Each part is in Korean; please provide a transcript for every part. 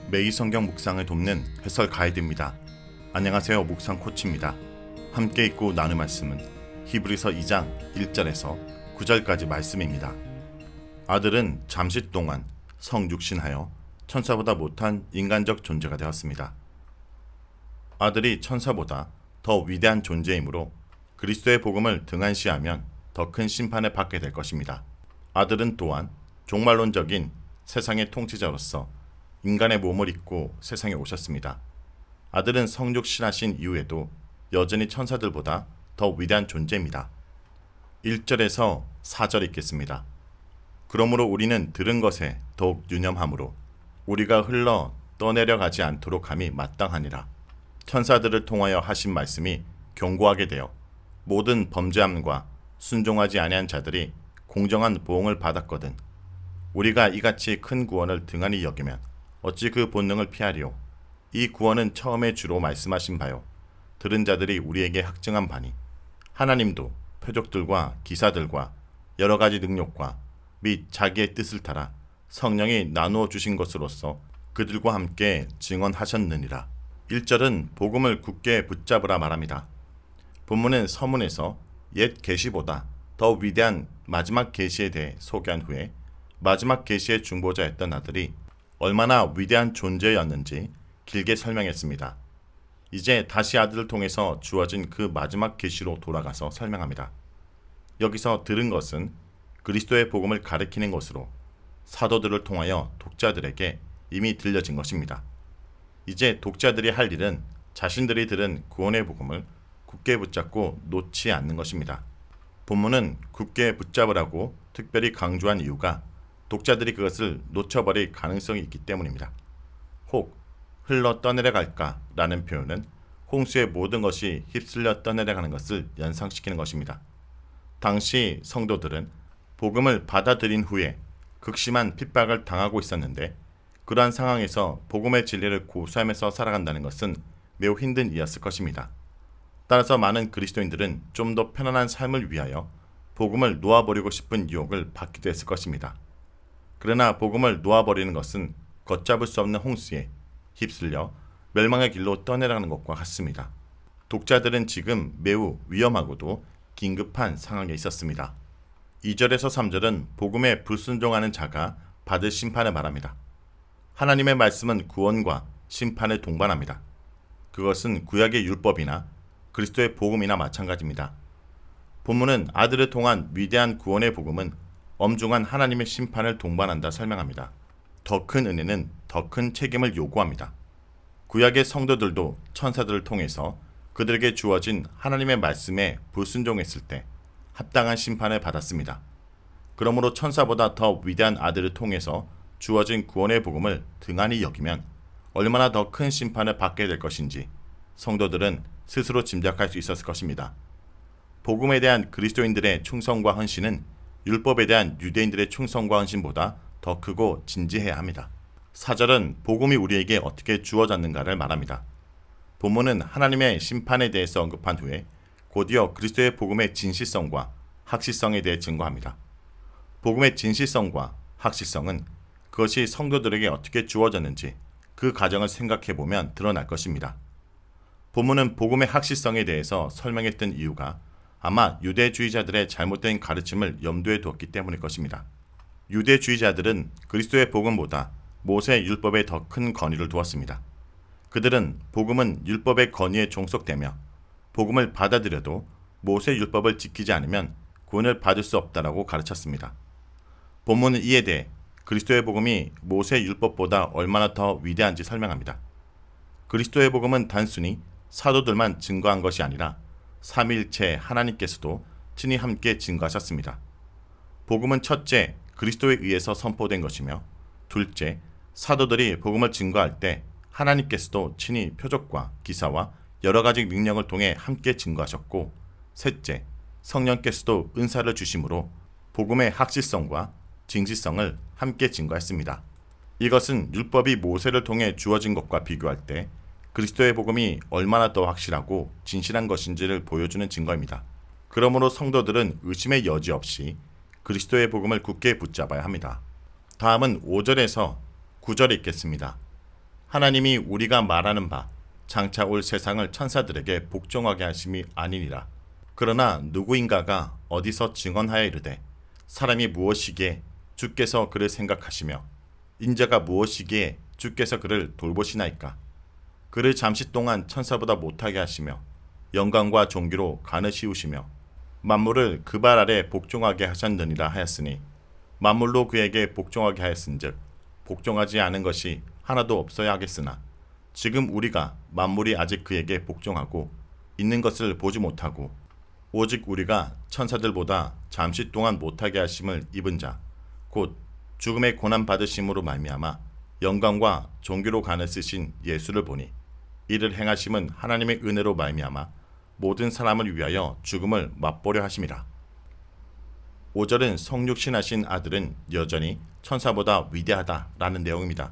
매일 성경 묵상을 돕는 해설 가이드입니다. 안녕하세요. 묵상 코치입니다. 함께 읽고 나눌 말씀은 히브리서 2장 1절에서 9절까지 말씀입니다. 아들은 잠시 동안 성육신하여 천사보다 못한 인간적 존재가 되었습니다. 아들이 천사보다 더 위대한 존재이므로 그리스도의 복음을 등한시하면 더 큰 심판을 받게 될 것입니다. 아들은 또한 종말론적인 세상의 통치자로서 인간의 몸을 입고 세상에 오셨습니다. 아들은 성육신하신 이후에도 여전히 천사들보다 더 위대한 존재입니다. 1절에서 4절 읽겠습니다. 그러므로 우리는 들은 것에 더욱 유념하므로 우리가 흘러 떠내려가지 않도록 함이 마땅하니라. 천사들을 통하여 하신 말씀이 견고하게 되어 모든 범죄함과 순종하지 아니한 자들이 공정한 보응을 받았거든. 우리가 이같이 큰 구원을 등한히 여기면 어찌 그 본능을 피하리요. 이 구원은 처음에 주로 말씀하신 바요 들은 자들이 우리에게 확증한 바니 하나님도 표적들과 기사들과 여러 가지 능력과 및 자기의 뜻을 따라 성령이 나누어 주신 것으로서 그들과 함께 증언하셨느니라. 1절은 복음을 굳게 붙잡으라 말합니다. 본문은 서문에서 옛 계시보다 더 위대한 마지막 계시에 대해 소개한 후에 마지막 계시의 중보자였던 아들이 얼마나 위대한 존재였는지 길게 설명했습니다. 이제 다시 아들을 통해서 주어진 그 마지막 계시로 돌아가서 설명합니다. 여기서 들은 것은 그리스도의 복음을 가리키는 것으로 사도들을 통하여 독자들에게 이미 들려진 것입니다. 이제 독자들이 할 일은 자신들이 들은 구원의 복음을 굳게 붙잡고 놓지 않는 것입니다. 본문은 굳게 붙잡으라고 특별히 강조한 이유가 독자들이 그것을 놓쳐버릴 가능성이 있기 때문입니다. 혹 흘러 떠내려갈까 라는 표현은 홍수의 모든 것이 휩쓸려 떠내려가는 것을 연상시키는 것입니다. 당시 성도들은 복음을 받아들인 후에 극심한 핍박을 당하고 있었는데 그러한 상황에서 복음의 진리를 고수하면서 살아간다는 것은 매우 힘든 일이었을 것입니다. 따라서 많은 그리스도인들은 좀 더 편안한 삶을 위하여 복음을 놓아버리고 싶은 유혹을 받기도 했을 것입니다. 그러나 복음을 놓아버리는 것은 걷잡을 수 없는 홍수에 휩쓸려 멸망의 길로 떠내려가는 것과 같습니다. 독자들은 지금 매우 위험하고도 긴급한 상황에 있었습니다. 2절에서 3절은 복음에 불순종하는 자가 받을 심판을 말합니다. 하나님의 말씀은 구원과 심판을 동반합니다. 그것은 구약의 율법이나 그리스도의 복음이나 마찬가지입니다. 본문은 아들을 통한 위대한 구원의 복음은 엄중한 하나님의 심판을 동반한다 설명합니다. 더 큰 은혜는 더 큰 책임을 요구합니다. 구약의 성도들도 천사들을 통해서 그들에게 주어진 하나님의 말씀에 불순종했을 때 합당한 심판을 받았습니다. 그러므로 천사보다 더 위대한 아들을 통해서 주어진 구원의 복음을 등한히 여기면 얼마나 더 큰 심판을 받게 될 것인지 성도들은 스스로 짐작할 수 있었을 것입니다. 복음에 대한 그리스도인들의 충성과 헌신은 율법에 대한 유대인들의 충성과 헌신보다 더 크고 진지해야 합니다. 4절은 복음이 우리에게 어떻게 주어졌는가를 말합니다. 본문은 하나님의 심판에 대해서 언급한 후에 곧이어 그리스도의 복음의 진실성과 확실성에 대해 증거합니다. 복음의 진실성과 확실성은 그것이 성도들에게 어떻게 주어졌는지 그 과정을 생각해보면 드러날 것입니다. 본문은 복음의 확실성에 대해서 설명했던 이유가 아마 유대주의자들의 잘못된 가르침을 염두에 두었기 때문일 것입니다. 유대주의자들은 그리스도의 복음보다 모세 율법에 더 큰 권위를 두었습니다. 그들은 복음은 율법의 권위에 종속되며 복음을 받아들여도 모세 율법을 지키지 않으면 구원을 받을 수 없다라고 가르쳤습니다. 본문은 이에 대해 그리스도의 복음이 모세 율법보다 얼마나 더 위대한지 설명합니다. 그리스도의 복음은 단순히 사도들만 증거한 것이 아니라 삼위일체 하나님께서도 친히 함께 증거하셨습니다. 복음은 첫째, 그리스도에 의해서 선포된 것이며 둘째, 사도들이 복음을 증거할 때 하나님께서도 친히 표적과 기사와 여러 가지 능력을 통해 함께 증거하셨고 셋째, 성령께서도 은사를 주심으로 복음의 확실성과 진실성을 함께 증거했습니다. 이것은 율법이 모세를 통해 주어진 것과 비교할 때 그리스도의 복음이 얼마나 더 확실하고 진실한 것인지를 보여주는 증거입니다. 그러므로 성도들은 의심의 여지 없이 그리스도의 복음을 굳게 붙잡아야 합니다. 다음은 5절에서 9절에 읽겠습니다. 하나님이 우리가 말하는 바 장차 올 세상을 천사들에게 복종하게 하심이 아니니라. 그러나 누구인가가 어디서 증언하여 이르되 사람이 무엇이기에 주께서 그를 생각하시며 인자가 무엇이기에 주께서 그를 돌보시나이까. 그를 잠시 동안 천사보다 못하게 하시며 영광과 존귀로 가느시우시며 만물을 그 발 아래 복종하게 하셨느니라 하였으니 만물로 그에게 복종하게 하였은즉 복종하지 않은 것이 하나도 없어야 하겠으나 지금 우리가 만물이 아직 그에게 복종하고 있는 것을 보지 못하고 오직 우리가 천사들보다 잠시 동안 못하게 하심을 입은 자 곧 죽음의 고난 받으심으로 말미암아 영광과 존귀로 가는 쓰신 예수를 보니 이를 행하심은 하나님의 은혜로 말미암아 모든 사람을 위하여 죽음을 맛보려 하심이라. 5절은 성육신하신 아들은 여전히 천사보다 위대하다라는 내용입니다.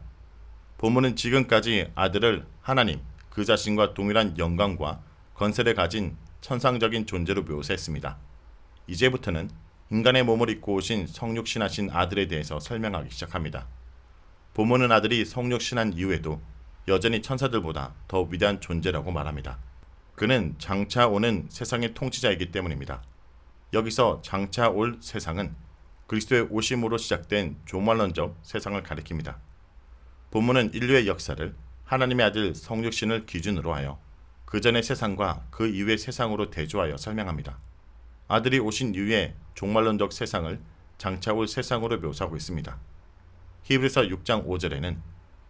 본문은 지금까지 아들을 하나님 그 자신과 동일한 영광과 건세를 가진 천상적인 존재로 묘사했습니다. 이제부터는 인간의 몸을 입고 오신 성육신하신 아들에 대해서 설명하기 시작합니다. 본문은 아들이 성육신한 이후에도 여전히 천사들보다 더 위대한 존재라고 말합니다. 그는 장차 오는 세상의 통치자이기 때문입니다. 여기서 장차 올 세상은 그리스도의 오심으로 시작된 종말론적 세상을 가리킵니다. 본문은 인류의 역사를 하나님의 아들 성육신을 기준으로 하여 그 전의 세상과 그 이후의 세상으로 대조하여 설명합니다. 아들이 오신 이후에 종말론적 세상을 장차 올 세상으로 묘사하고 있습니다. 히브리서 6장 5절에는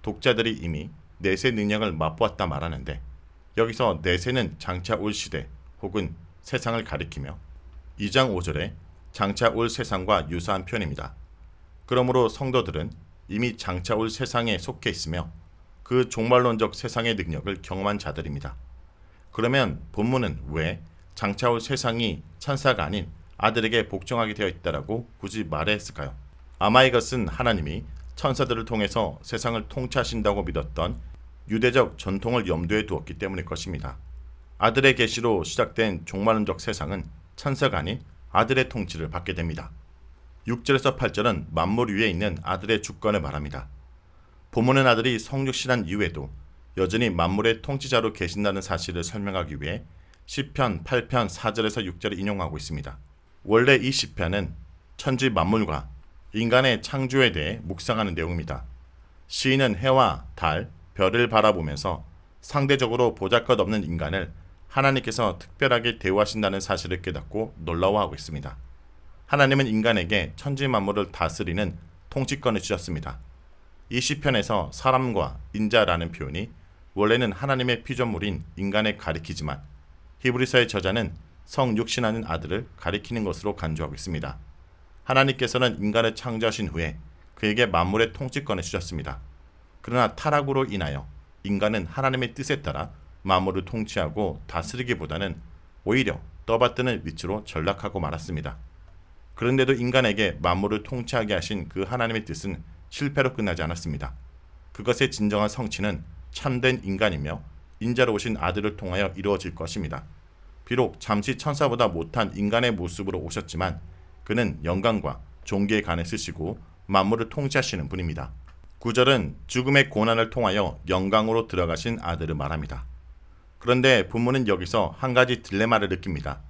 독자들이 이미 내세 능력을 맛보았다 말하는데 여기서 내세는 장차 올 시대 혹은 세상을 가리키며 2장 5절에 장차 올 세상과 유사한 표현입니다. 그러므로 성도들은 이미 장차 올 세상에 속해 있으며 그 종말론적 세상의 능력을 경험한 자들입니다. 그러면 본문은 왜 장차 올 세상이 천사가 아닌 아들에게 복종하게 되어 있다라고 굳이 말해야 했을까요? 아마 이것은 하나님이 천사들을 통해서 세상을 통치하신다고 믿었던 유대적 전통을 염두에 두었기 때문일 것입니다. 아들의 계시로 시작된 종말론적 세상은 천사가 아닌 아들의 통치를 받게 됩니다. 6절에서 8절은 만물 위에 있는 아들의 주권을 말합니다. 본문은 아들이 성육신한 이후에도 여전히 만물의 통치자로 계신다는 사실을 설명하기 위해 시편 8편 4절에서 6절을 인용하고 있습니다. 원래 이 시편은 천지 만물과 인간의 창조에 대해 묵상하는 내용입니다. 시인은 해와 달, 별을 바라보면서 상대적으로 보잘것없는 인간을 하나님께서 특별하게 대우하신다는 사실을 깨닫고 놀라워하고 있습니다. 하나님은 인간에게 천지 만물을 다스리는 통치권을 주셨습니다. 이 시편에서 사람과 인자라는 표현이 원래는 하나님의 피조물인 인간을 가리키지만 히브리서의 저자는 성육신하는 아들을 가리키는 것으로 간주하고 있습니다. 하나님께서는 인간을 창조하신 후에 그에게 만물의 통치권을 주셨습니다. 그러나 타락으로 인하여 인간은 하나님의 뜻에 따라 만물을 통치하고 다스리기보다는 오히려 떠받드는 위치로 전락하고 말았습니다. 그런데도 인간에게 만물을 통치하게 하신 그 하나님의 뜻은 실패로 끝나지 않았습니다. 그것의 진정한 성취는 참된 인간이며 인자로 오신 아들을 통하여 이루어질 것입니다. 비록 잠시 천사보다 못한 인간의 모습으로 오셨지만 그는 영광과 존귀의 간을 쓰시고 만물을 통치하시는 분입니다. 9절은 죽음의 고난을 통하여 영광으로 들어가신 아들을 말합니다. 그런데 본문은 여기서 한 가지 딜레마를 느낍니다.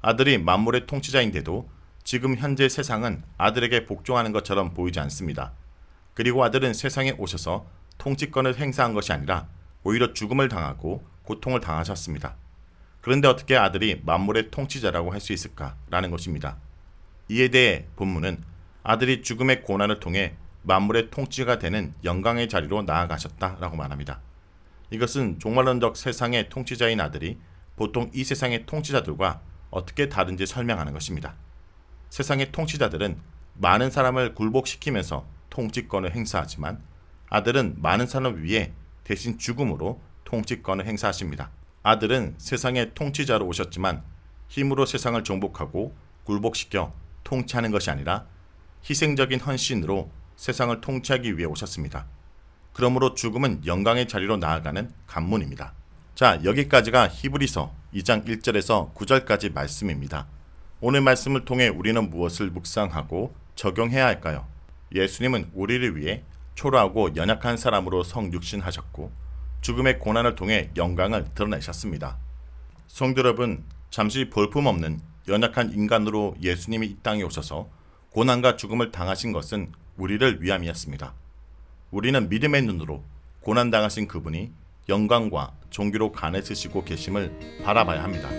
아들이 만물의 통치자인데도 지금 현재 세상은 아들에게 복종하는 것처럼 보이지 않습니다. 그리고 아들은 세상에 오셔서 통치권을 행사한 것이 아니라 오히려 죽음을 당하고 고통을 당하셨습니다. 그런데 어떻게 아들이 만물의 통치자라고 할 수 있을까라는 것입니다. 이에 대해 본문은 아들이 죽음의 고난을 통해 만물의 통치가 되는 영광의 자리로 나아가셨다라고 말합니다. 이것은 종말론적 세상의 통치자인 아들이 보통 이 세상의 통치자들과 어떻게 다른지 설명하는 것입니다. 세상의 통치자들은 많은 사람을 굴복시키면서 통치권을 행사하지만 아들은 많은 사람을 위해 대신 죽음으로 통치권을 행사하십니다. 아들은 세상의 통치자로 오셨지만 힘으로 세상을 정복하고 굴복시켜 통치하는 것이 아니라 희생적인 헌신으로 세상을 통치하기 위해 오셨습니다. 그러므로 죽음은 영광의 자리로 나아가는 관문입니다. 자, 여기까지가 히브리서 2장 1절에서 9절까지 말씀입니다. 오늘 말씀을 통해 우리는 무엇을 묵상하고 적용해야 할까요? 예수님은 우리를 위해 초라하고 연약한 사람으로 성육신하셨고 죽음의 고난을 통해 영광을 드러내셨습니다. 성도 여러분, 잠시 볼품없는 연약한 인간으로 예수님이 이 땅에 오셔서 고난과 죽음을 당하신 것은 우리를 위함이었습니다. 우리는 믿음의 눈으로 고난당하신 그분이 영광과 존귀로 간에 쓰시고 계심을 바라봐야 합니다.